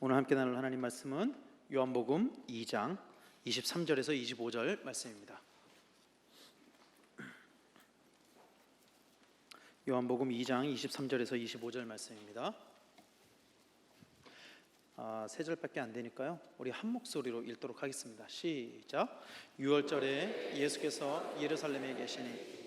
오늘 함께 나눌 하나님 말씀은 요한복음 2장 23절에서 25절 말씀입니다. 요한복음 2장 23절에서 25절 말씀입니다. 세 절밖에 안 되니까요, 우리 한 목소리로 읽도록 하겠습니다. 시작. 6월절에 예수께서 예루살렘에 계시니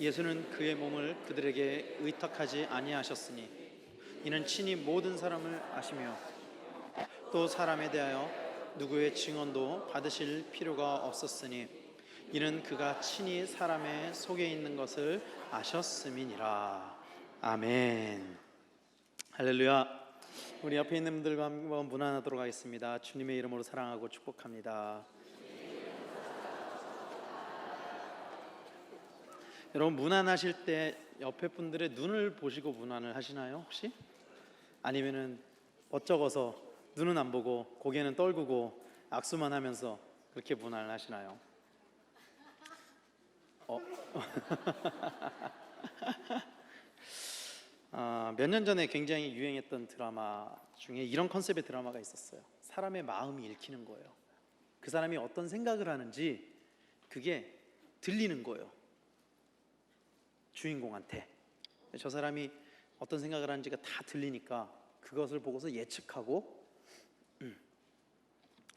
예수는 그의 몸을 그들에게 의탁하지 아니하셨으니 이는 친히 모든 사람을 아시며 또 사람에 대하여 누구의 증언도 받으실 필요가 없었으니 이는 그가 친히 사람의 속에 있는 것을 아셨음이니라. 아멘. 할렐루야. 우리 옆에 있는 분들과 한번 문안하도록 하겠습니다. 주님의 이름으로 사랑하고 축복합니다. 여러분, 문안하실 때 옆에 분들의 눈을 보시고 문안을 하시나요 혹시? 아니면은 멋쩍어서 눈은 안 보고 고개는 떨구고 악수만 하면서 그렇게 문안을 하시나요? 몇 년 전에 굉장히 유행했던 드라마 중에 이런 컨셉의 드라마가 있었어요. 사람의 마음이 읽히는 거예요. 그 사람이 어떤 생각을 하는지 그게 들리는 거예요, 주인공한테. 저 사람이 어떤 생각을 하는지가 다 들리니까 그것을 보고서 예측하고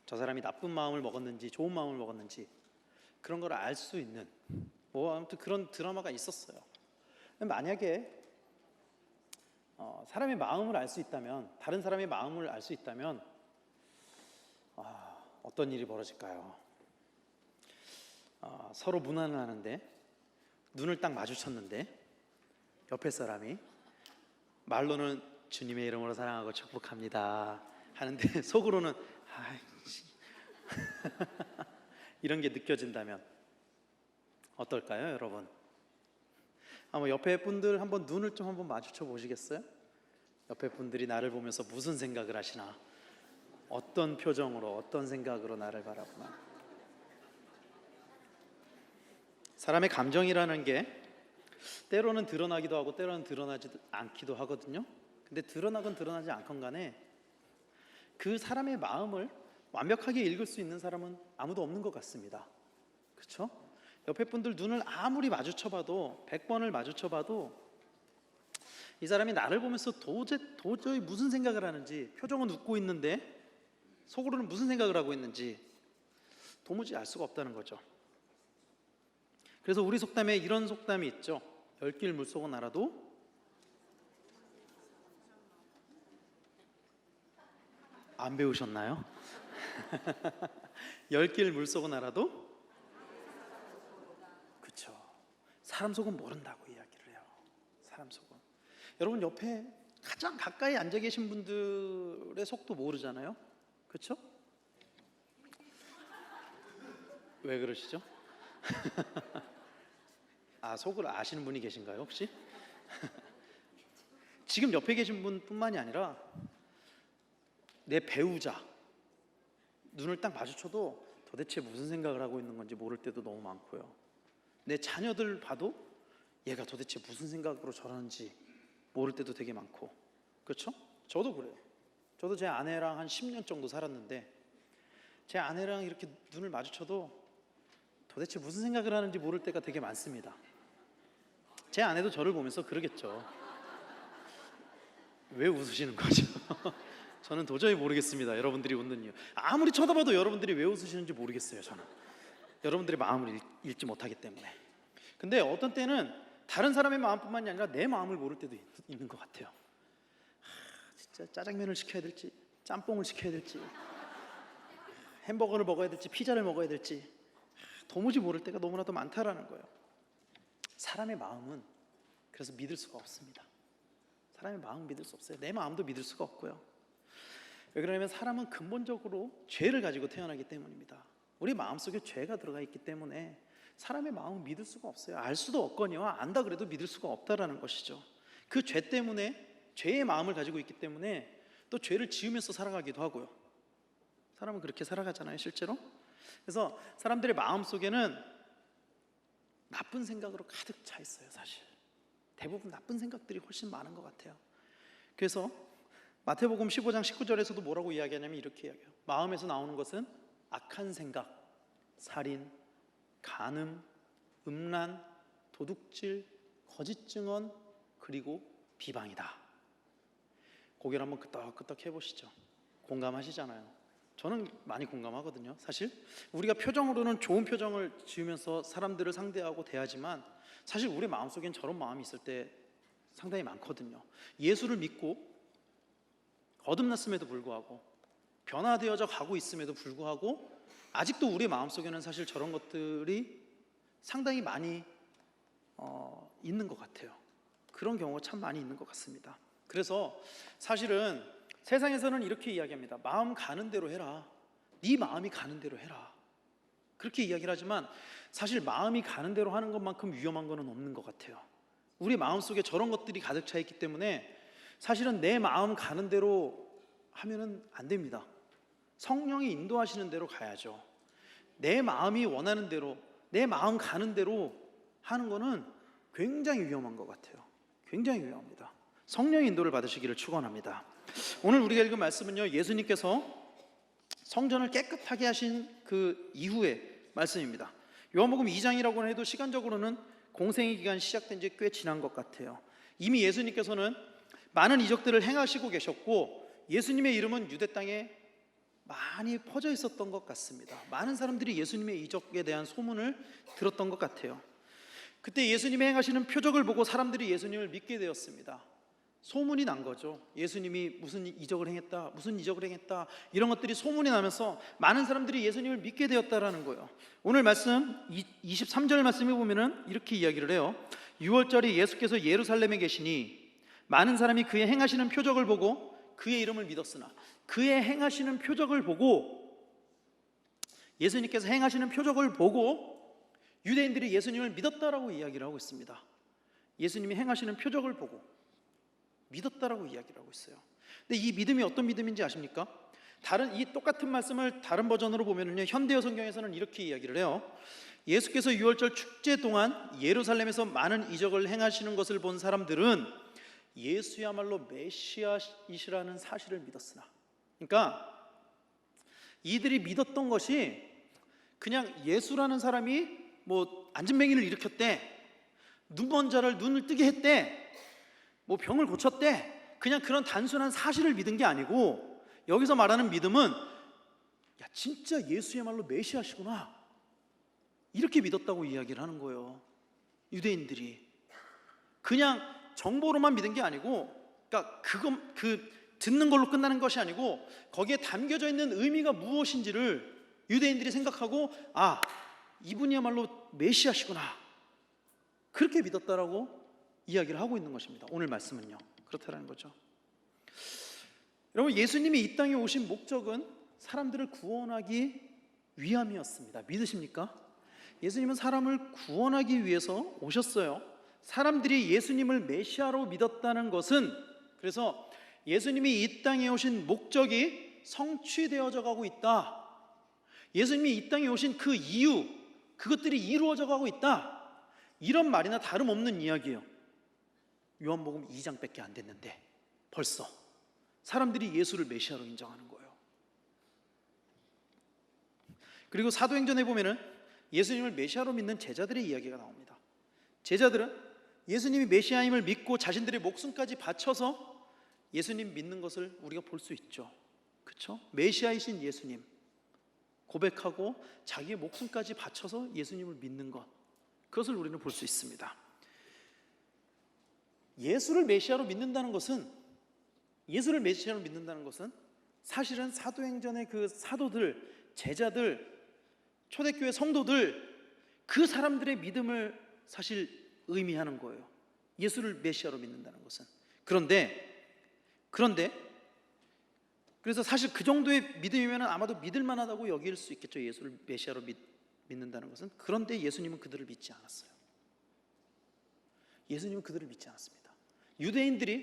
저 사람이 나쁜 마음을 먹었는지 좋은 마음을 먹었는지 그런 걸 알 수 있는, 아무튼 그런 드라마가 있었어요. 만약에 사람의 마음을 알 수 있다면, 다른 사람의 마음을 알 수 있다면 어떤 일이 벌어질까요? 서로 문안을 하는데 눈을 딱 마주쳤는데 옆에 사람이 말로는 주님의 이름으로 사랑하고 축복합니다 하는데 속으로는 이런 게 느껴진다면 어떨까요, 여러분? 한번 옆에 분들 한번 눈을 좀 한번 마주쳐 보시겠어요? 옆에 분들이 나를 보면서 무슨 생각을 하시나, 어떤 표정으로, 어떤 생각으로 나를 바라보나. 사람의 감정이라는 게 때로는 드러나기도 하고 때로는 드러나지 않기도 하거든요. 근데 드러나건 드러나지 않건 간에 그 사람의 마음을 완벽하게 읽을 수 있는 사람은 아무도 없는 것 같습니다. 그렇죠? 옆에 분들 눈을 아무리 마주쳐봐도 100번을 마주쳐봐도 이 사람이 나를 보면서 도저히 무슨 생각을 하는지, 표정은 웃고 있는데 속으로는 무슨 생각을 하고 있는지 도무지 알 수가 없다는 거죠. 그래서 우리 속담에 이런 속담이 있죠. 열길 물속은 알아도 안 배우셨나요? 열길 물속은 알아도, 그렇죠, 사람 속은 모른다고 이야기를 해요. 사람 속은. 여러분, 옆에 가장 가까이 앉아 계신 분들의 속도 모르잖아요. 그렇죠? 왜 그러시죠? 속을 아시는 분이 계신가요 혹시? 지금 옆에 계신 분뿐만이 아니라 내 배우자 눈을 딱 마주쳐도 도대체 무슨 생각을 하고 있는 건지 모를 때도 너무 많고요. 내 자녀들 봐도 얘가 도대체 무슨 생각으로 저러는지 모를 때도 되게 많고. 그렇죠? 저도 그래요. 저도 제 아내랑 한 10년 정도 살았는데 제 아내랑 이렇게 눈을 마주쳐도 도대체 무슨 생각을 하는지 모를 때가 되게 많습니다. 제 아내도 저를 보면서 그러겠죠. 왜 웃으시는 거죠? 저는 도저히 모르겠습니다. 여러분들이 웃는 이유. 아무리 쳐다봐도 여러분들이 왜 웃으시는지 모르겠어요. 저는 여러분들의 마음을 읽지 못하기 때문에. 근데 어떤 때는 다른 사람의 마음뿐만이 아니라 내 마음을 모를 때도 있는 것 같아요. 진짜 짜장면을 시켜야 될지 짬뽕을 시켜야 될지 햄버거를 먹어야 될지 피자를 먹어야 될지 도무지 모를 때가 너무나도 많다라는 거예요. 사람의 마음은 그래서 믿을 수가 없습니다. 사람의 마음은 믿을 수 없어요. 내 마음도 믿을 수가 없고요. 왜 그러냐면 사람은 근본적으로 죄를 가지고 태어나기 때문입니다. 우리 마음속에 죄가 들어가 있기 때문에 사람의 마음은 믿을 수가 없어요. 알 수도 없거니와 안다 그래도 믿을 수가 없다라는 것이죠. 그 죄 때문에, 죄의 마음을 가지고 있기 때문에 또 죄를 지으면서 살아가기도 하고요. 사람은 그렇게 살아가잖아요, 실제로. 그래서 사람들의 마음속에는 나쁜 생각으로 가득 차 있어요, 사실. 대부분 나쁜 생각들이 훨씬 많은 것 같아요. 그래서 마태복음 15장 19절에서도 뭐라고 이야기하냐면 이렇게 이야기해요. 마음에서 나오는 것은 악한 생각, 살인, 간음, 음란, 도둑질, 거짓 증언, 그리고 비방이다. 고개를 한번 끄덕끄덕 해보시죠. 공감하시잖아요. 저는 많이 공감하거든요. 사실 우리가 표정으로는 좋은 표정을 지으면서 사람들을 상대하고 대하지만 사실 우리 마음속엔 저런 마음이 있을 때 상당히 많거든요. 예수를 믿고 거듭났음에도 불구하고 변화되어져 가고 있음에도 불구하고 아직도 우리 마음속에는 사실 저런 것들이 상당히 많이 있는 것 같아요. 그런 경우가 참 많이 있는 것 같습니다. 그래서 사실은 세상에서는 이렇게 이야기합니다. 마음 가는 대로 해라. 네 마음이 가는 대로 해라. 그렇게 이야기를 하지만 사실 마음이 가는 대로 하는 것만큼 위험한 것은 없는 것 같아요. 우리 마음속에 저런 것들이 가득 차 있기 때문에 사실은 내 마음 가는 대로 하면은 안 됩니다. 성령이 인도하시는 대로 가야죠. 내 마음이 원하는 대로, 내 마음 가는 대로 하는 거는 굉장히 위험한 것 같아요. 굉장히 위험합니다. 성령의 인도를 받으시기를 축원합니다. 오늘 우리가 읽은 말씀은요, 예수님께서 성전을 깨끗하게 하신 그 이후의 말씀입니다. 요한복음 2장이라고 해도 시간적으로는 공생의 기간이 시작된 지 꽤 지난 것 같아요. 이미 예수님께서는 많은 이적들을 행하시고 계셨고 예수님의 이름은 유대 땅에 많이 퍼져 있었던 것 같습니다. 많은 사람들이 예수님의 이적에 대한 소문을 들었던 것 같아요. 그때 예수님이 행하시는 표적을 보고 사람들이 예수님을 믿게 되었습니다. 소문이 난 거죠. 예수님이 무슨 이적을 행했다, 무슨 이적을 행했다, 이런 것들이 소문이 나면서 많은 사람들이 예수님을 믿게 되었다라는 거예요. 오늘 말씀 23절 말씀에 보면은 이렇게 이야기를 해요. 6월절에 예수께서 예루살렘에 계시니 많은 사람이 그의 행하시는 표적을 보고 그의 이름을 믿었으나, 그의 행하시는 표적을 보고, 예수님께서 행하시는 표적을 보고 유대인들이 예수님을 믿었다라고 이야기를 하고 있습니다. 예수님이 행하시는 표적을 보고 믿었다라고 이야기를 하고 있어요. 근데 이 믿음이 어떤 믿음인지 아십니까? 이 똑같은 말씀을 다른 버전으로 보면은요, 현대어 성경에서는 이렇게 이야기를 해요. 예수께서 유월절 축제 동안 예루살렘에서 많은 이적을 행하시는 것을 본 사람들은 예수야말로 메시아이시라는 사실을 믿었으나, 그러니까 이들이 믿었던 것이 그냥 예수라는 사람이 뭐 안진뱅이를 일으켰대, 눈먼 자를 눈을 뜨게 했대, 뭐 병을 고쳤대, 그냥 그런 단순한 사실을 믿은 게 아니고, 여기서 말하는 믿음은 야, 진짜 예수야말로 메시아시구나, 이렇게 믿었다고 이야기를 하는 거예요. 유대인들이 그냥 정보로만 믿은 게 아니고, 그러니까 듣는 걸로 끝나는 것이 아니고 거기에 담겨져 있는 의미가 무엇인지를 유대인들이 생각하고, 아, 이분이야말로 메시아시구나, 그렇게 믿었다라고 이야기를 하고 있는 것입니다. 오늘 말씀은요, 그렇다라는 거죠. 여러분, 예수님이 이 땅에 오신 목적은 사람들을 구원하기 위함이었습니다. 믿으십니까? 예수님은 사람을 구원하기 위해서 오셨어요. 사람들이 예수님을 메시아로 믿었다는 것은, 그래서 예수님이 이 땅에 오신 목적이 성취되어져 가고 있다, 예수님이 이 땅에 오신 그 이유, 그것들이 이루어져 가고 있다, 이런 말이나 다름없는 이야기예요. 요한복음 2장밖에 안 됐는데 벌써 사람들이 예수를 메시아로 인정하는 거예요. 그리고 사도행전에 보면은 예수님을 메시아로 믿는 제자들의 이야기가 나옵니다. 제자들은 예수님이 메시아임을 믿고 자신들의 목숨까지 바쳐서 예수님 믿는 것을 우리가 볼 수 있죠. 그렇죠? 메시아이신 예수님 고백하고 자기의 목숨까지 바쳐서 예수님을 믿는 것, 그것을 우리는 볼 수 있습니다. 예수를 메시아로 믿는다는 것은 사실은 사도행전의 그 사도들, 제자들, 초대교회 성도들, 그 사람들의 믿음을 사실 의미하는 거예요. 예수를 메시아로 믿는다는 것은. 그런데 그래서 사실 그 정도의 믿음이면 아마도 믿을 만하다고 여길 수 있겠죠. 예수를 메시아로 믿는다는 것은. 그런데 예수님은 그들을 믿지 않았어요. 예수님은 그들을 믿지 않았습니다.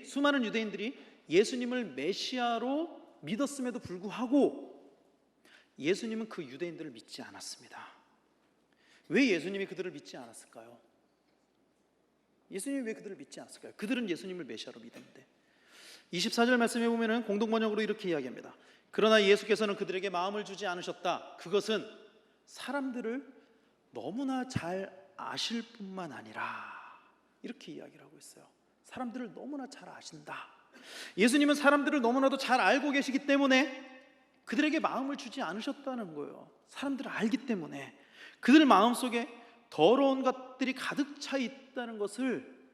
수많은 유대인들이 예수님을 메시아로 믿었음에도 불구하고 예수님은 그 유대인들을 믿지 않았습니다. 왜 예수님이 그들을 믿지 않았을까요? 예수님이 왜 그들을 믿지 않았을까요? 그들은 예수님을 메시아로 믿었는데. 24절 말씀에 보면은 공동번역으로 이렇게 이야기합니다. 그러나 예수께서는 그들에게 마음을 주지 않으셨다. 그것은 사람들을 너무나 잘 아실 뿐만 아니라, 이렇게 이야기를 하고 있어요. 사람들을 너무나 잘 아신다. 예수님은 사람들을 너무나도 잘 알고 계시기 때문에 그들에게 마음을 주지 않으셨다는 거예요. 사람들을 알기 때문에, 그들 마음속에 더러운 것들이 가득 차 있다는 것을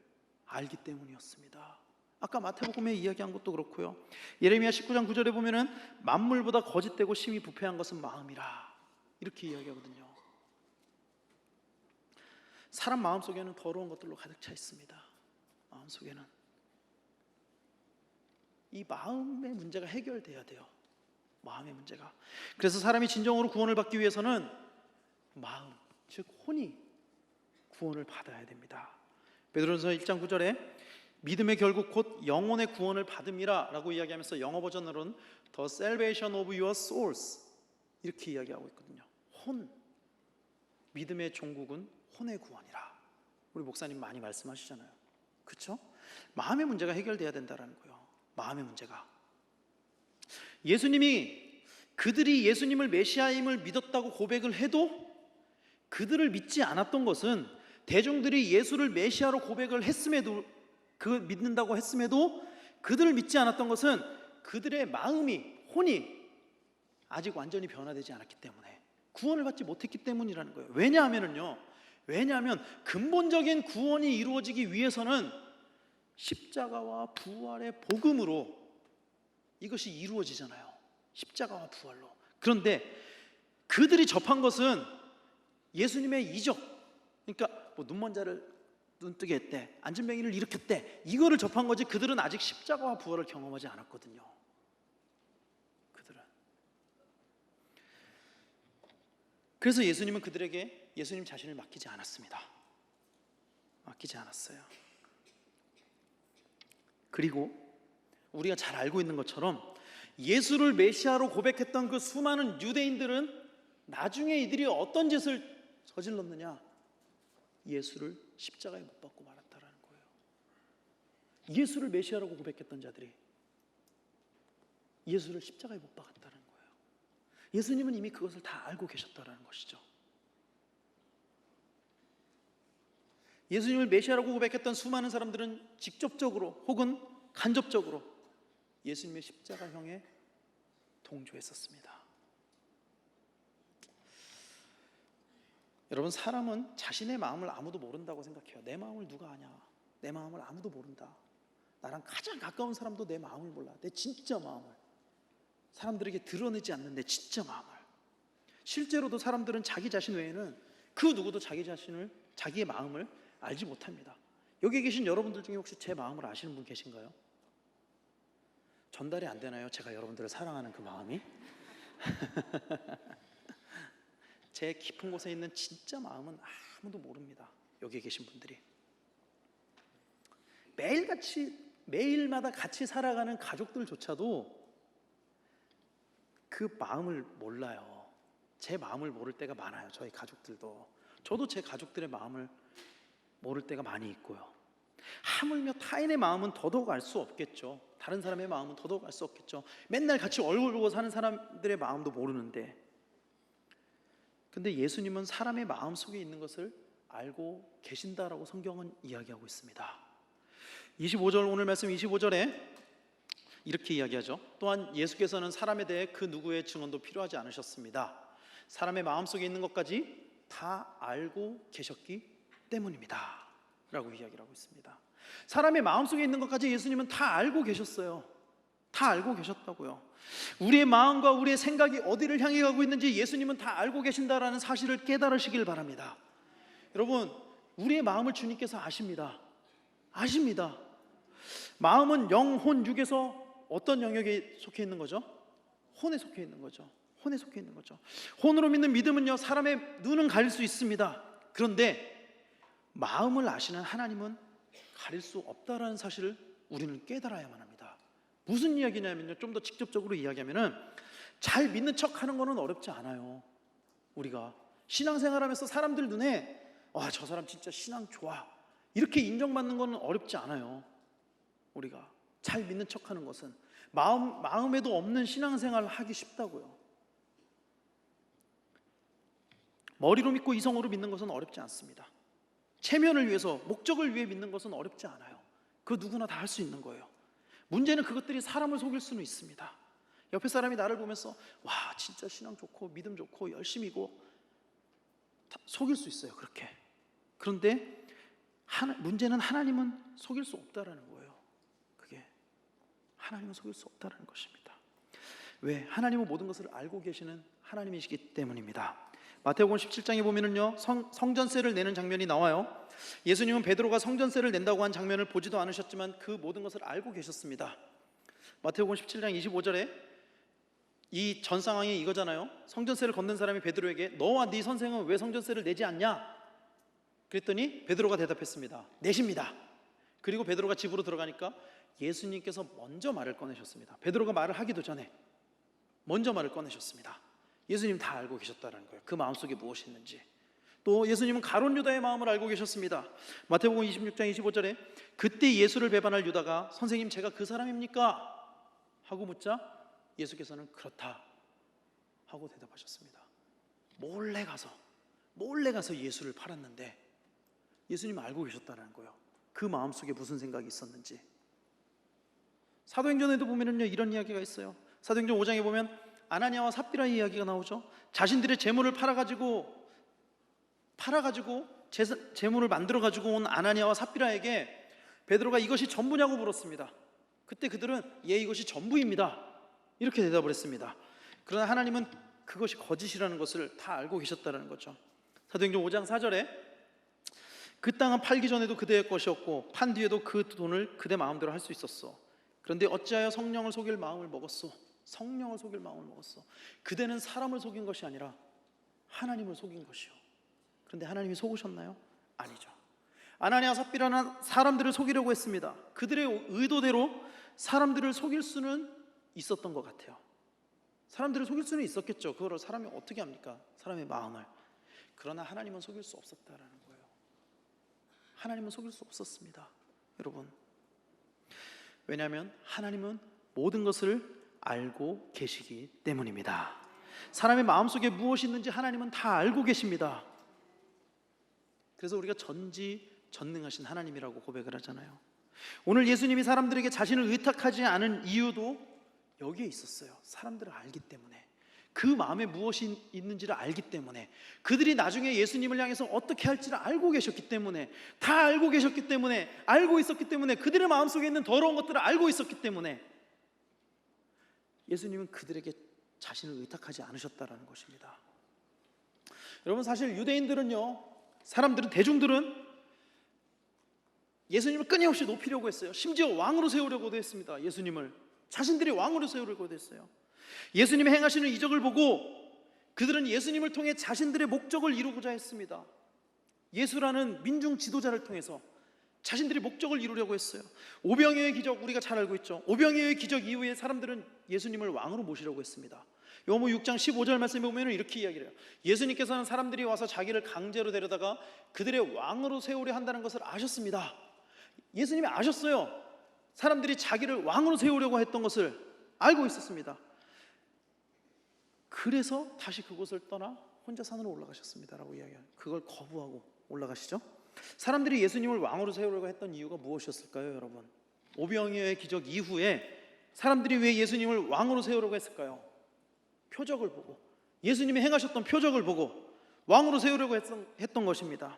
알기 때문이었습니다. 아까 마태복음에 이야기한 것도 그렇고요. 예레미야 19장 9절에 보면은 만물보다 거짓되고 심히 부패한 것은 마음이라, 이렇게 이야기하거든요. 사람 마음속에는 더러운 것들로 가득 차 있습니다. 마음속에는 이 마음의 문제가 해결돼야 돼요. 마음의 문제가. 그래서 사람이 진정으로 구원을 받기 위해서는 마음, 즉 혼이 구원을 받아야 됩니다. 베드로전서 1장 9절에 믿음의 결국 곧 영혼의 구원을 받음이라 라고 이야기하면서 영어 버전으로는 The salvation of your souls, 이렇게 이야기하고 있거든요. 혼, 믿음의 종국은 혼의 구원이라. 우리 목사님 많이 말씀하시잖아요. 그렇죠? 마음의 문제가 해결돼야 된다는 거예요. 마음의 문제가. 예수님이, 그들이 예수님을 메시아임을 믿었다고 고백을 해도 그들을 믿지 않았던 것은, 대중들이 예수를 메시아로 고백을 했음에도, 그 믿는다고 했음에도 그들을 믿지 않았던 것은 그들의 마음이, 혼이 아직 완전히 변화되지 않았기 때문에, 구원을 받지 못했기 때문이라는 거예요. 왜냐하면 근본적인 구원이 이루어지기 위해서는 십자가와 부활의 복음으로 이것이 이루어지잖아요. 십자가와 부활로. 그런데 그들이 접한 것은 예수님의 이적, 그러니까 뭐 눈먼 자를 눈뜨게 했대, 앉은 뱅이를 일으켰대, 이거를 접한 거지, 그들은 아직 십자가와 부활을 경험하지 않았거든요. 그들은. 그래서 예수님은 그들에게 예수님 자신을 맡기지 않았습니다. 맡기지 않았어요. 그리고 우리가 잘 알고 있는 것처럼 예수를 메시아로 고백했던 그 수많은 유대인들은 나중에 이들이 어떤 짓을 저질렀느냐? 예수를 십자가에 못 박고 말았다라는 거예요. 예수를 메시아라고 고백했던 자들이 예수를 십자가에 못 박았다는 거예요. 예수님은 이미 그것을 다 알고 계셨다라는 것이죠. 예수님을 메시아라고 고백했던 수많은 사람들은 직접적으로 혹은 간접적으로 예수님의 십자가형에 동조했었습니다. 여러분, 사람은 자신의 마음을 아무도 모른다고 생각해요. 내 마음을 누가 아냐? 내 마음을 아무도 모른다. 나랑 가장 가까운 사람도 내 마음을 몰라. 내 진짜 마음을. 사람들에게 드러내지 않는 내 진짜 마음을. 실제로도 사람들은 자기 자신 외에는 그 누구도 자기의 마음을 알지 못합니다. 여기 계신 여러분들 중에 혹시 제 마음을 아시는 분 계신가요? 전달이 안 되나요? 제가 여러분들을 사랑하는 그 마음이? 제 깊은 곳에 있는 진짜 마음은 아무도 모릅니다. 여기 계신 분들이. 매일마다 같이 살아가는 가족들조차도 그 마음을 몰라요. 제 마음을 모를 때가 많아요. 저희 가족들도. 저도 제 가족들의 마음을 모를 때가 많이 있고요. 하물며 타인의 마음은 더더욱 알 수 없겠죠. 다른 사람의 마음은 더더욱 알 수 없겠죠. 맨날 같이 얼굴 보고 사는 사람들의 마음도 모르는데, 근데 예수님은 사람의 마음 속에 있는 것을 알고 계신다라고 성경은 이야기하고 있습니다. 25절, 오늘 말씀 25절에 이렇게 이야기하죠. 또한 예수께서는 사람에 대해 그 누구의 증언도 필요하지 않으셨습니다. 사람의 마음 속에 있는 것까지 다 알고 계셨기 때문입니다 라고 이야기를 하고 있습니다. 사람의 마음속에 있는 것까지 예수님은 다 알고 계셨어요. 다 알고 계셨다고요. 우리의 마음과 우리의 생각이 어디를 향해 가고 있는지 예수님은 다 알고 계신다라는 사실을 깨달으시길 바랍니다. 여러분, 우리의 마음을 주님께서 아십니다. 아십니다. 마음은 영, 혼, 육에서 어떤 영역에 속해 있는 거죠? 혼에 속해 있는 거죠. 혼에 속해 있는 거죠. 혼으로 믿는 믿음은요, 사람의 눈은 가릴 수 있습니다. 그런데 마음을 아시는 하나님은 가릴 수 없다라는 사실을 우리는 깨달아야만 합니다. 무슨 이야기냐면요, 좀 더 직접적으로 이야기하면은, 잘 믿는 척하는 거는 어렵지 않아요. 우리가 신앙생활하면서 사람들 눈에 와, 저 사람 진짜 신앙 좋아, 이렇게 인정받는 것은 어렵지 않아요. 우리가 잘 믿는 척하는 것은 마음에도 없는 신앙생활을 하기 쉽다고요. 머리로 믿고 이성으로 믿는 것은 어렵지 않습니다. 체면을 위해서, 목적을 위해 믿는 것은 어렵지 않아요. 그 누구나 다 할 수 있는 거예요. 문제는 그것들이 사람을 속일 수는 있습니다. 옆에 사람이 나를 보면서 와 진짜 신앙 좋고 믿음 좋고 열심이고, 속일 수 있어요. 그렇게. 그런데 문제는 하나님은 속일 수 없다라는 거예요. 그게 하나님은 속일 수 없다라는 것입니다. 왜? 하나님은 모든 것을 알고 계시는 하나님이시기 때문입니다. 마태복음 17장에 보면은요, 성전세를 내는 장면이 나와요. 예수님은 베드로가 성전세를 낸다고 한 장면을 보지도 않으셨지만 그 모든 것을 알고 계셨습니다. 마태복음 17장 25절에 이 전 상황이 이거잖아요. 성전세를 걷는 사람이 베드로에게 너와 네 선생은 왜 성전세를 내지 않냐? 그랬더니 베드로가 대답했습니다. 내십니다. 그리고 베드로가 집으로 들어가니까 예수님께서 먼저 말을 꺼내셨습니다. 베드로가 말을 하기도 전에 먼저 말을 꺼내셨습니다. 예수님 다 알고 계셨다는 거예요. 그 마음속에 무엇이 있는지. 또 예수님은 가룟 유다의 마음을 알고 계셨습니다. 마태복음 26장 25절에 그때 예수를 배반할 유다가 선생님 제가 그 사람입니까? 하고 묻자 예수께서는 그렇다 하고 대답하셨습니다. 몰래 가서 예수를 팔았는데 예수님 알고 계셨다는 거예요. 그 마음속에 무슨 생각이 있었는지. 사도행전에도 보면은요 이런 이야기가 있어요. 사도행전 5장에 보면 아나니아와 삽비라 이야기가 나오죠. 자신들의 재물을 팔아가지고 재물을 만들어가지고 온 아나니아와 삽비라에게 베드로가 이것이 전부냐고 물었습니다. 그때 그들은 예 이것이 전부입니다 이렇게 대답을 했습니다. 그러나 하나님은 그것이 거짓이라는 것을 다 알고 계셨다는 거죠. 사도행전 5장 4절에 그 땅은 팔기 전에도 그대의 것이었고 판 뒤에도 그 돈을 그대 마음대로 할 수 있었어. 그런데 어찌하여 성령을 속일 마음을 먹었소? 성령을 속일 마음을 먹었어. 그대는 사람을 속인 것이 아니라 하나님을 속인 것이요. 그런데 하나님이 속으셨나요? 아니죠. 아나니아 삽비라는 사람들을 속이려고 했습니다. 그들의 의도대로 사람들을 속일 수는 있었던 것 같아요. 사람들을 속일 수는 있었겠죠. 그걸 사람이 어떻게 합니까? 사람의 마음을. 그러나 하나님은 속일 수 없었다라는 거예요. 하나님은 속일 수 없었습니다. 여러분, 왜냐하면 하나님은 모든 것을 알고 계시기 때문입니다. 사람의 마음속에 무엇이 있는지 하나님은 다 알고 계십니다. 그래서 우리가 전지전능하신 하나님이라고 고백을 하잖아요. 오늘 예수님이 사람들에게 자신을 의탁하지 않은 이유도 여기에 있었어요. 사람들을 알기 때문에, 그 마음에 무엇이 있는지를 알기 때문에, 그들이 나중에 예수님을 향해서 어떻게 할지를 알고 계셨기 때문에, 다 알고 계셨기 때문에, 알고 있었기 때문에, 그들의 마음속에 있는 더러운 것들을 알고 있었기 때문에 예수님은 그들에게 자신을 의탁하지 않으셨다라는 것입니다. 여러분, 사실 유대인들은요, 대중들은 예수님을 끊임없이 높이려고 했어요. 심지어 왕으로 세우려고도 했습니다. 예수님을 자신들이 왕으로 세우려고도 했어요. 예수님이 행하시는 이적을 보고 그들은 예수님을 통해 자신들의 목적을 이루고자 했습니다. 예수라는 민중 지도자를 통해서 자신들이 목적을 이루려고 했어요. 오병이어의 기적 우리가 잘 알고 있죠. 오병이어의 기적 이후에 사람들은 예수님을 왕으로 모시려고 했습니다. 요한복음 6장 15절 말씀에 보면 이렇게 이야기를 해요. 예수님께서는 사람들이 와서 자기를 강제로 데려다가 그들의 왕으로 세우려 한다는 것을 아셨습니다. 예수님이 아셨어요. 사람들이 자기를 왕으로 세우려고 했던 것을 알고 있었습니다. 그래서 다시 그곳을 떠나 혼자 산으로 올라가셨습니다라고 이야기해요. 그걸 거부하고 올라가시죠. 사람들이 예수님을 왕으로 세우려고 했던 이유가 무엇이었을까요, 여러분? 오병이어의 기적 이후에 사람들이 왜 예수님을 왕으로 세우려고 했을까요? 표적을 보고, 예수님이 행하셨던 표적을 보고 왕으로 세우려고 했던 것입니다.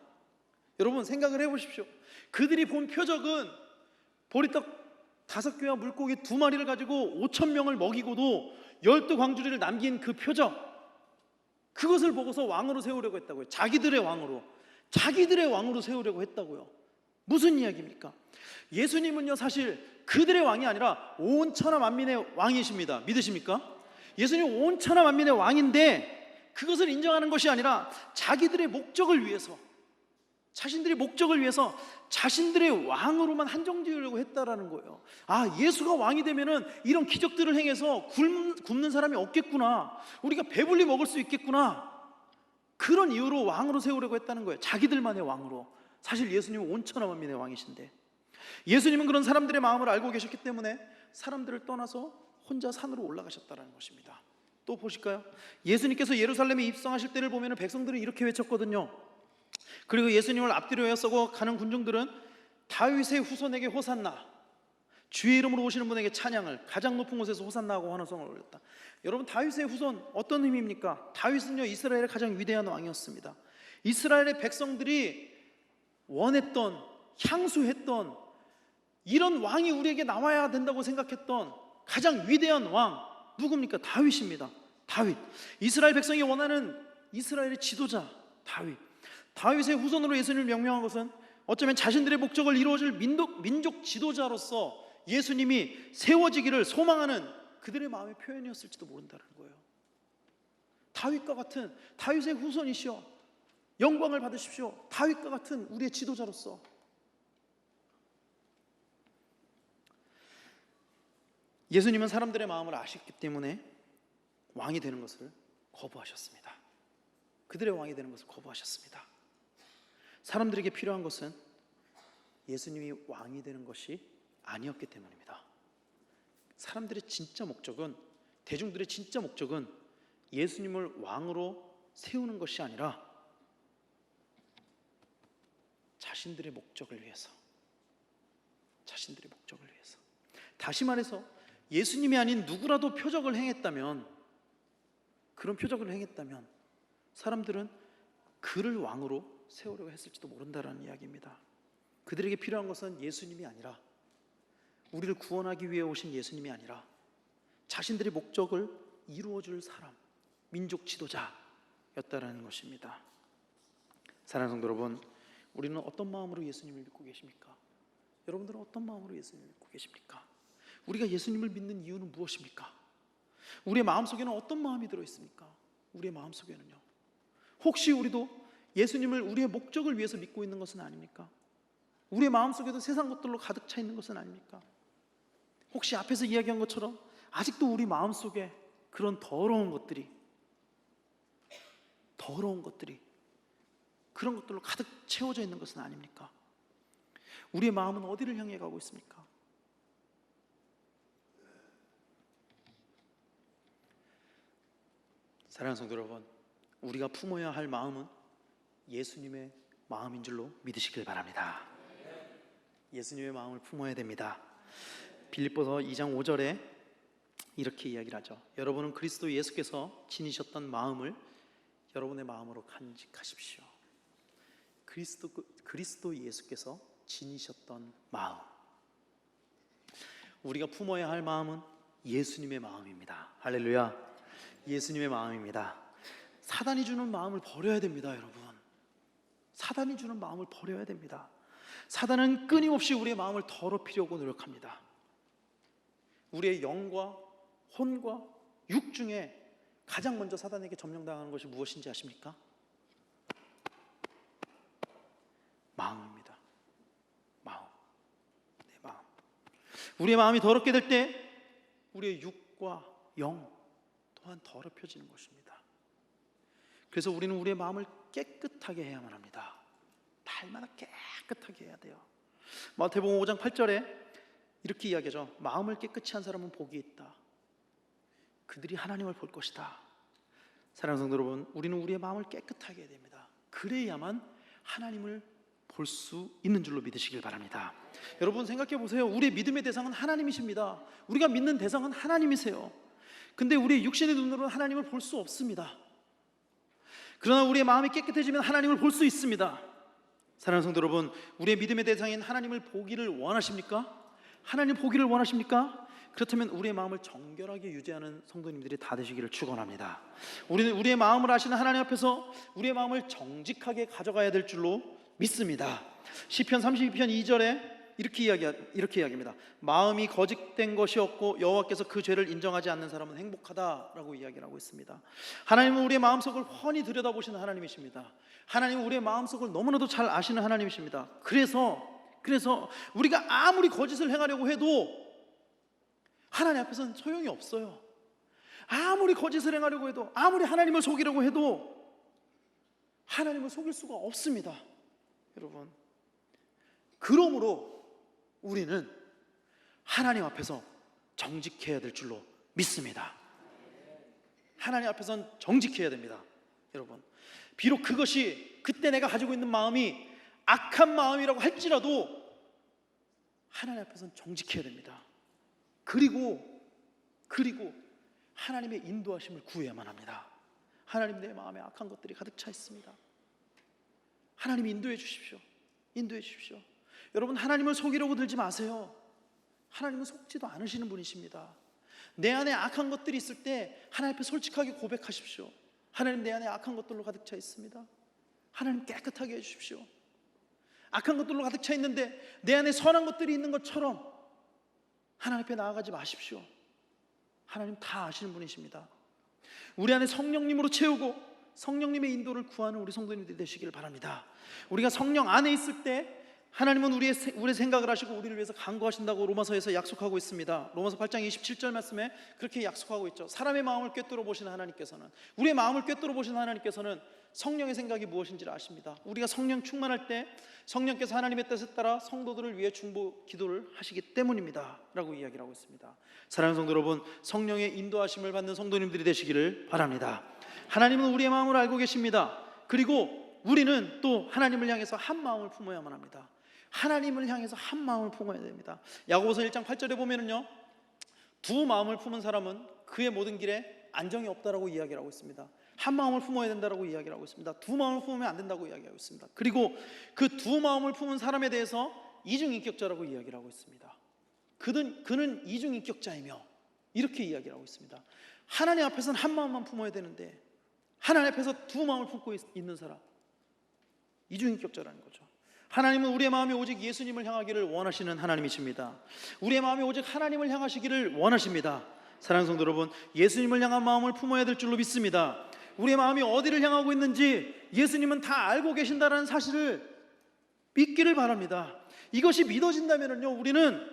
여러분, 생각을 해보십시오. 그들이 본 표적은 보리떡 5개와 물고기 2마리를 가지고 5,000명을 먹이고도 12광주리를 남긴 그 표적, 그것을 보고서 왕으로 세우려고 했다고요. 자기들의 왕으로 세우려고 했다고요. 무슨 이야기입니까? 예수님은요, 사실 그들의 왕이 아니라 온 천하 만민의 왕이십니다. 믿으십니까? 예수님 온 천하 만민의 왕인데 그것을 인정하는 것이 아니라 자기들의 목적을 위해서, 자신들의 목적을 위해서 자신들의 왕으로만 한정지으려고 했다라는 거예요. 아, 예수가 왕이 되면은 이런 기적들을 행해서 굶는 사람이 없겠구나, 우리가 배불리 먹을 수 있겠구나, 그런 이유로 왕으로 세우려고 했다는 거예요. 자기들만의 왕으로. 사실 예수님은 온천하 만민의 왕이신데, 예수님은 그런 사람들의 마음을 알고 계셨기 때문에 사람들을 떠나서 혼자 산으로 올라가셨다는 것입니다. 또 보실까요? 예수님께서 예루살렘에 입성하실 때를 보면 백성들이 이렇게 외쳤거든요. 그리고 예수님을 앞뒤로 에워싸고 가는 군중들은 다윗의 후손에게 호산나, 주의 이름으로 오시는 분에게 찬양을, 가장 높은 곳에서 호산나하고 환호성을 올렸다. 여러분, 다윗의 후손 어떤 의미입니까? 다윗은요, 이스라엘의 가장 위대한 왕이었습니다. 이스라엘의 백성들이 원했던, 향수했던, 이런 왕이 우리에게 나와야 된다고 생각했던 가장 위대한 왕, 누굽니까? 다윗입니다. 다윗. 이스라엘 백성이 원하는 이스라엘의 지도자 다윗. 다윗의 후손으로 예수님을 명명한 것은 어쩌면 자신들의 목적을 이루어줄 민족 지도자로서 예수님이 세워지기를 소망하는 그들의 마음의 표현이었을지도 모른다는 거예요. 다윗과 같은, 다윗의 후손이시여 영광을 받으십시오. 다윗과 같은 우리의 지도자로서. 예수님은 사람들의 마음을 아셨기 때문에 왕이 되는 것을 거부하셨습니다. 그들의 왕이 되는 것을 거부하셨습니다. 사람들에게 필요한 것은 예수님이 왕이 되는 것이 아니었기 때문입니다. 사람들의 진짜 목적은, 대중들의 진짜 목적은 예수님을 왕으로 세우는 것이 아니라 자신들의 목적을 위해서, 자신들의 목적을 위해서. 다시 말해서 예수님이 아닌 누구라도 표적을 행했다면, 그런 표적을 행했다면 사람들은 그를 왕으로 세우려고 했을지도 모른다라는 이야기입니다. 그들에게 필요한 것은 예수님이 아니라, 우리를 구원하기 위해 오신 예수님이 아니라 자신들의 목적을 이루어줄 사람, 민족 지도자였다라는 것입니다. 사랑하는 성도 여러분, 우리는 어떤 마음으로 예수님을 믿고 계십니까? 여러분들은 어떤 마음으로 예수님을 믿고 계십니까? 우리가 예수님을 믿는 이유는 무엇입니까? 우리의 마음속에는 어떤 마음이 들어있습니까? 우리의 마음속에는요, 혹시 우리도 예수님을 우리의 목적을 위해서 믿고 있는 것은 아닙니까? 우리의 마음속에도 세상 것들로 가득 차 있는 것은 아닙니까? 혹시 앞에서 이야기한 것처럼 아직도 우리 마음속에 그런 더러운 것들이 그런 것들로 가득 채워져 있는 것은 아닙니까? 우리의 마음은 어디를 향해 가고 있습니까? 사랑하는 성도 여러분, 우리가 품어야 할 마음은 예수님의 마음인 줄로 믿으시길 바랍니다. 예수님의 마음을 품어야 됩니다. 빌립보서 2장 5절에 이렇게 이야기를 하죠. 여러분은 그리스도 예수께서 지니셨던 마음을 여러분의 마음으로 간직하십시오. 그리스도 예수께서 지니셨던 마음. 우리가 품어야 할 마음은 예수님의 마음입니다. 할렐루야. 예수님의 마음입니다. 사단이 주는 마음을 버려야 됩니다, 여러분. 사단이 주는 마음을 버려야 됩니다. 사단은 끊임없이 우리의 마음을 더럽히려고 노력합니다. 우리의 영과 혼과 육 중에 가장 먼저 사단에게 점령당하는 것이 무엇인지 아십니까? 마음입니다. 마음. 내 마음. 우리의 마음이 더럽게 될 때 우리의 육과 영 또한 더럽혀지는 것입니다. 그래서 우리는 우리의 마음을 깨끗하게 해야만 합니다. 날마다 깨끗하게 해야 돼요. 마태복음 5장 8절에 이렇게 이야기하죠. 마음을 깨끗이 한 사람은 복이 있다. 그들이 하나님을 볼 것이다. 사랑하는 성도 여러분, 우리는 우리의 마음을 깨끗하게 해야 됩니다. 그래야만 하나님을 볼 수 있는 줄로 믿으시길 바랍니다. 여러분 생각해 보세요. 우리의 믿음의 대상은 하나님이십니다. 우리가 믿는 대상은 하나님이세요. 근데 우리의 육신의 눈으로는 하나님을 볼 수 없습니다. 그러나 우리의 마음이 깨끗해지면 하나님을 볼 수 있습니다. 사랑하는 성도 여러분, 우리의 믿음의 대상인 하나님을 보기를 원하십니까? 하나님 보기를 원하십니까? 그렇다면 우리의 마음을 정결하게 유지하는 성도님들이 다 되시기를 축원합니다. 우리는 우리의 마음을 아시는 하나님 앞에서 우리의 마음을 정직하게 가져가야 될 줄로 믿습니다. 시편 32편 2절에 이렇게 이야기합니다. 마음이 거짓된 것이 없고 여호와께서 그 죄를 인정하지 않는 사람은 행복하다라고 이야기를 하고 있습니다. 하나님은 우리의 마음속을 훤히 들여다보시는 하나님이십니다. 하나님은 우리의 마음속을 너무나도 잘 아시는 하나님이십니다. 그래서 우리가 아무리 거짓을 행하려고 해도 하나님 앞에서는 소용이 없어요. 아무리 거짓을 행하려고 해도, 아무리 하나님을 속이려고 해도 하나님을 속일 수가 없습니다. 여러분, 그러므로 우리는 하나님 앞에서 정직해야 될 줄로 믿습니다. 하나님 앞에선 정직해야 됩니다. 여러분, 비록 그것이 그때 내가 가지고 있는 마음이 악한 마음이라고 할지라도 하나님 앞에선 정직해야 됩니다. 그리고 하나님의 인도하심을 구해야만 합니다. 하나님, 내 마음에 악한 것들이 가득 차 있습니다. 하나님 인도해 주십시오. 인도해 주십시오. 여러분, 하나님을 속이려고 들지 마세요. 하나님은 속지도 않으시는 분이십니다. 내 안에 악한 것들이 있을 때 하나님 앞에 솔직하게 고백하십시오. 하나님, 내 안에 악한 것들로 가득 차 있습니다. 하나님, 깨끗하게 해주십시오. 악한 것들로 가득 차 있는데 내 안에 선한 것들이 있는 것처럼 하나님 앞에 나아가지 마십시오. 하나님 다 아시는 분이십니다. 우리 안에 성령님으로 채우고 성령님의 인도를 구하는 우리 성도님들이 되시길 바랍니다. 우리가 성령 안에 있을 때 하나님은 우리의 생각을 하시고 우리를 위해서 간구하신다고 로마서에서 약속하고 있습니다. 로마서 8장 27절 말씀에 그렇게 약속하고 있죠. 사람의 마음을 꿰뚫어 보시는 하나님께서는, 우리의 마음을 꿰뚫어 보시는 하나님께서는 성령의 생각이 무엇인지를 아십니다. 우리가 성령 충만할 때 성령께서 하나님의 뜻에 따라 성도들을 위해 중보 기도를 하시기 때문입니다 라고 이야기를 하고 있습니다. 사랑하는 성도 여러분, 성령의 인도하심을 받는 성도님들이 되시기를 바랍니다. 하나님은 우리의 마음을 알고 계십니다. 그리고 우리는 또 하나님을 향해서 한 마음을 품어야만 합니다. 하나님을 향해서 한 마음을 품어야 됩니다. 야고보서 1장 8절에 보면은요, 두 마음을 품은 사람은 그의 모든 길에 안정이 없다라고 이야기를 하고 있습니다. 한 마음을 품어야 된다라고 이야기를 하고 있습니다. 두 마음을 품으면 안 된다고 이야기하고 있습니다. 그리고 그 두 마음을 품은 사람에 대해서 이중인격자라고 이야기를 하고 있습니다. 그는 이중인격자이며 이렇게 이야기를 하고 있습니다. 하나님 앞에서는 한 마음만 품어야 되는데 하나님 앞에서 두 마음을 품고 있는 사람, 이중인격자라는 거죠. 하나님은 우리의 마음이 오직 예수님을 향하기를 원하시는 하나님이십니다. 우리의 마음이 오직 하나님을 향하시기를 원하십니다. 사랑하는 성도 여러분, 예수님을 향한 마음을 품어야 될 줄로 믿습니다. 우리의 마음이 어디를 향하고 있는지 예수님은 다 알고 계신다는 사실을 믿기를 바랍니다. 이것이 믿어진다면요, 우리는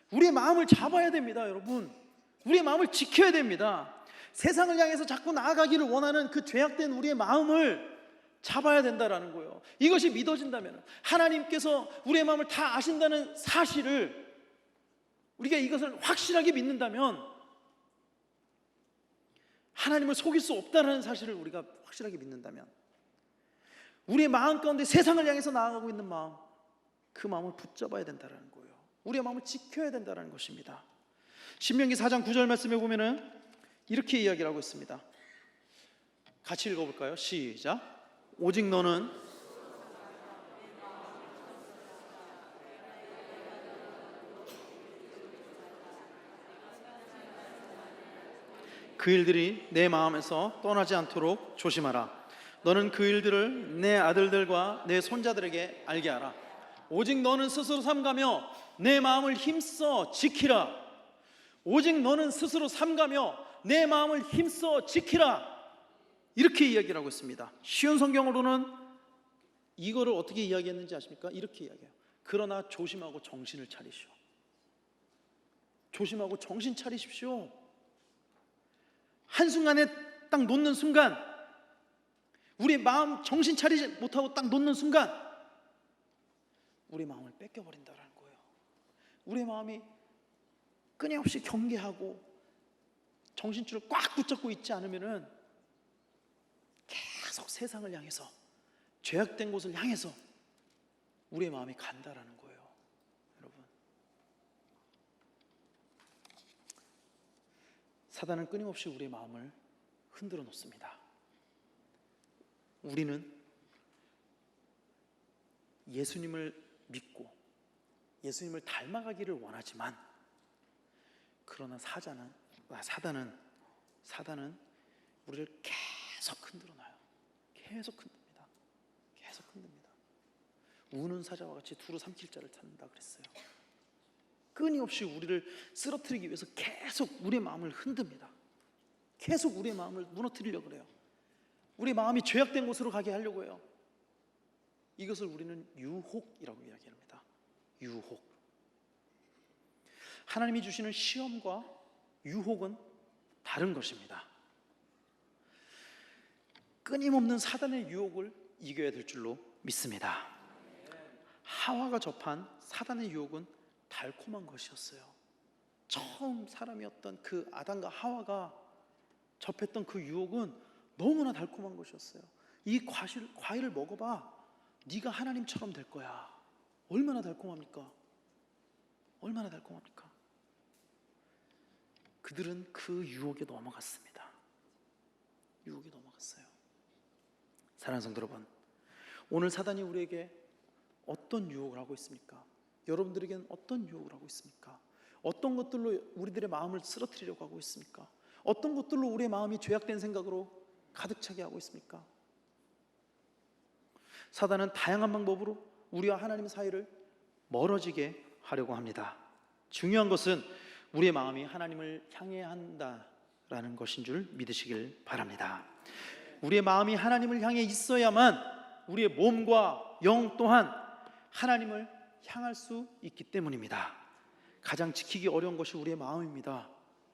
우리의 마음을 잡아야 됩니다. 여러분, 우리의 마음을 지켜야 됩니다. 세상을 향해서 자꾸 나아가기를 원하는 그 죄악된 우리의 마음을 잡아야 된다라는 거예요. 이것이 믿어진다면, 하나님께서 우리의 마음을 다 아신다는 사실을 우리가 이것을 확실하게 믿는다면, 하나님을 속일 수 없다는 사실을 우리가 확실하게 믿는다면, 우리의 마음 가운데 세상을 향해서 나아가고 있는 마음, 그 마음을 붙잡아야 된다는 거예요. 우리의 마음을 지켜야 된다는 것입니다. 신명기 4장 9절 말씀에 보면은 이렇게 이야기를 하고 있습니다. 같이 읽어볼까요? 시작. 오직 너는 그 일들이 내 마음에서 떠나지 않도록 조심하라. 너는 그 일들을 내 아들들과 내 손자들에게 알게 하라. 오직 너는 스스로 삼가며 내 마음을 힘써 지키라. 오직 너는 스스로 삼가며 내 마음을 힘써 지키라. 이렇게 이야기를 하고 있습니다. 쉬운 성경으로는 이거를 어떻게 이야기했는지 아십니까? 이렇게 이야기해요. 그러나 조심하고 정신을 차리시오. 조심하고 정신 차리십시오. 한순간에 딱 놓는 순간, 우리 마음 정신 차리지 못하고 딱 놓는 순간 우리 마음을 뺏겨버린다는 거예요. 우리 마음이 끊임없이 경계하고 정신줄을 꽉 붙잡고 있지 않으면은 계속 세상을 향해서, 죄악된 곳을 향해서 우리의 마음이 간다라는 거예요. 여러분, 사단은 끊임없이 우리의 마음을 흔들어 놓습니다. 우리는 예수님을 믿고 예수님을 닮아가기를 원하지만, 그러나 사단은 우리를 계속 흔들어놔요. 계속 흔듭니다. 계속 흔듭니다. 우는 사자와 같이 두루 삼킬 자를 찾는다 그랬어요. 끊임없이 우리를 쓰러뜨리기 위해서 계속 우리의 마음을 흔듭니다. 계속 우리의 마음을 무너뜨리려고 그래요. 우리 마음이 죄악된 곳으로 가게 하려고 해요. 이것을 우리는 유혹이라고 이야기합니다. 유혹. 하나님이 주시는 시험과 유혹은 다른 것입니다. 끊임없는 사단의 유혹을 이겨야 될 줄로 믿습니다. 하와가 접한 사단의 유혹은 달콤한 것이었어요. 처음 사람이었던 그 아담과 하와가 접했던 그 유혹은 너무나 달콤한 것이었어요. 이 과일을 먹어봐. 네가 하나님처럼 될 거야. 얼마나 달콤합니까? 얼마나 달콤합니까? 그들은 그 유혹에 넘어갔습니다. 유혹에 넘어갔어요. 사랑하는 성도 여러분, 오늘 사단이 우리에게 어떤 유혹을 하고 있습니까? 여러분들에게는 어떤 유혹을 하고 있습니까? 어떤 것들로 우리들의 마음을 쓰러뜨리려고 하고 있습니까? 어떤 것들로 우리의 마음이 죄악된 생각으로 가득 차게 하고 있습니까? 사단은 다양한 방법으로 우리와 하나님 사이를 멀어지게 하려고 합니다. 중요한 것은 우리의 마음이 하나님을 향해야 한다라는 것인 줄 믿으시길 바랍니다. 우리의 마음이 하나님을 향해 있어야만 우리의 몸과 영 또한 하나님을 향할 수 있기 때문입니다. 가장 지키기 어려운 것이 우리의 마음입니다.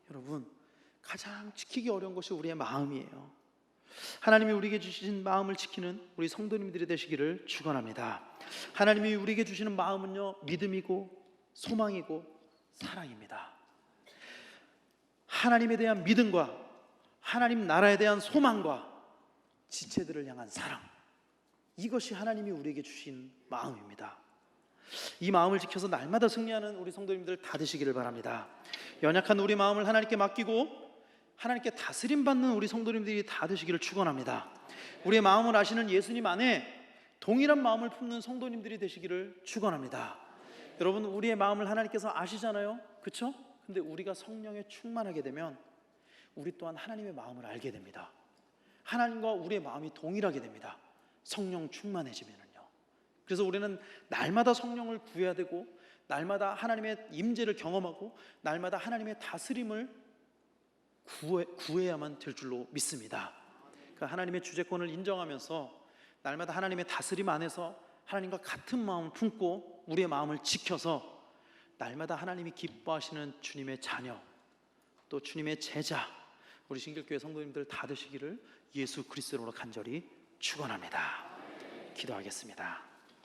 여러분, 가장 지키기 어려운 것이 우리의 마음이에요. 하나님이 우리에게 주신 마음을 지키는 우리 성도님들이 되시기를 축원합니다. 하나님이 우리에게 주시는 마음은요, 믿음이고 소망이고 사랑입니다. 하나님에 대한 믿음과 하나님 나라에 대한 소망과 지체들을 향한 사랑, 이것이 하나님이 우리에게 주신 마음입니다. 이 마음을 지켜서 날마다 승리하는 우리 성도님들 다 되시기를 바랍니다. 연약한 우리 마음을 하나님께 맡기고 하나님께 다스림받는 우리 성도님들이 다 되시기를 축원합니다. 우리의 마음을 아시는 예수님 안에 동일한 마음을 품는 성도님들이 되시기를 축원합니다. 여러분, 우리의 마음을 하나님께서 아시잖아요, 그렇죠? 근데 우리가 성령에 충만하게 되면 우리 또한 하나님의 마음을 알게 됩니다. 하나님과 우리의 마음이 동일하게 됩니다. 성령 충만해지면은요. 그래서 우리는 날마다 성령을 구해야 되고, 날마다 하나님의 임재를 경험하고, 날마다 하나님의 다스림을 구해야만 될 줄로 믿습니다. 그러니까 하나님의 주재권을 인정하면서 날마다 하나님의 다스림 안에서 하나님과 같은 마음을 품고 우리의 마음을 지켜서 날마다 하나님이 기뻐하시는 주님의 자녀, 또 주님의 제자, 우리 신길교회 성도님들 다 되시기를 예수 그리스도로 간절히 축원합니다. 기도하겠습니다.